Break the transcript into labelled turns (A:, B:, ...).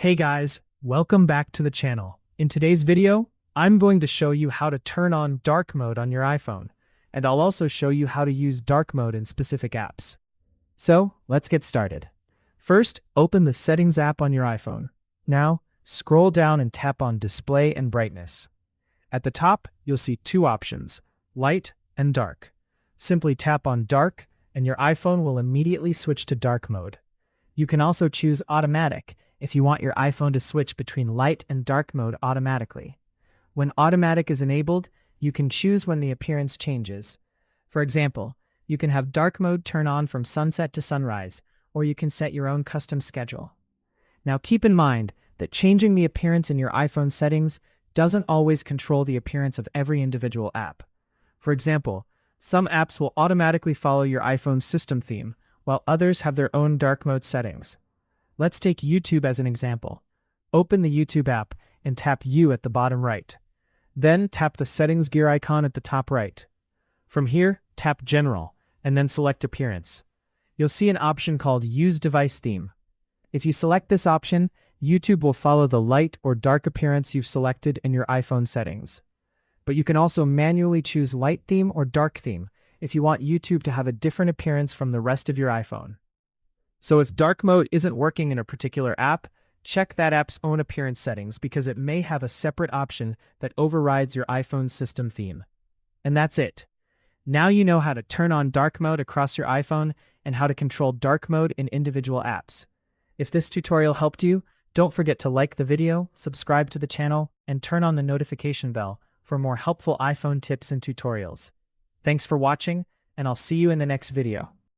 A: Hey guys, welcome back to the channel. In today's video, I'm going to show you how to turn on dark mode on your iPhone, and I'll also show you how to use dark mode in specific apps. So, let's get started. First, open the Settings app on your iPhone. Now, scroll down and tap on Display and Brightness. At the top, you'll see two options, Light and Dark. Simply tap on Dark, and your iPhone will immediately switch to dark mode. You can also choose Automatic if you want your iPhone to switch between light and dark mode automatically. When Automatic is enabled, you can choose when the appearance changes. For example, you can have dark mode turn on from sunset to sunrise, or you can set your own custom schedule. Now keep in mind that changing the appearance in your iPhone settings doesn't always control the appearance of every individual app. For example, some apps will automatically follow your iPhone's system theme, while others have their own dark mode settings. Let's take YouTube as an example. Open the YouTube app and tap U at the bottom right. Then tap the settings gear icon at the top right. From here, tap General, and then select Appearance. You'll see an option called Use Device Theme. If you select this option, YouTube will follow the light or dark appearance you've selected in your iPhone settings. But you can also manually choose Light Theme or Dark Theme if you want YouTube to have a different appearance from the rest of your iPhone. So if dark mode isn't working in a particular app, check that app's own appearance settings because it may have a separate option that overrides your iPhone's system theme. And that's it. Now you know how to turn on dark mode across your iPhone and how to control dark mode in individual apps. If this tutorial helped you, don't forget to like the video, subscribe to the channel, and turn on the notification bell for more helpful iPhone tips and tutorials. Thanks for watching, and I'll see you in the next video.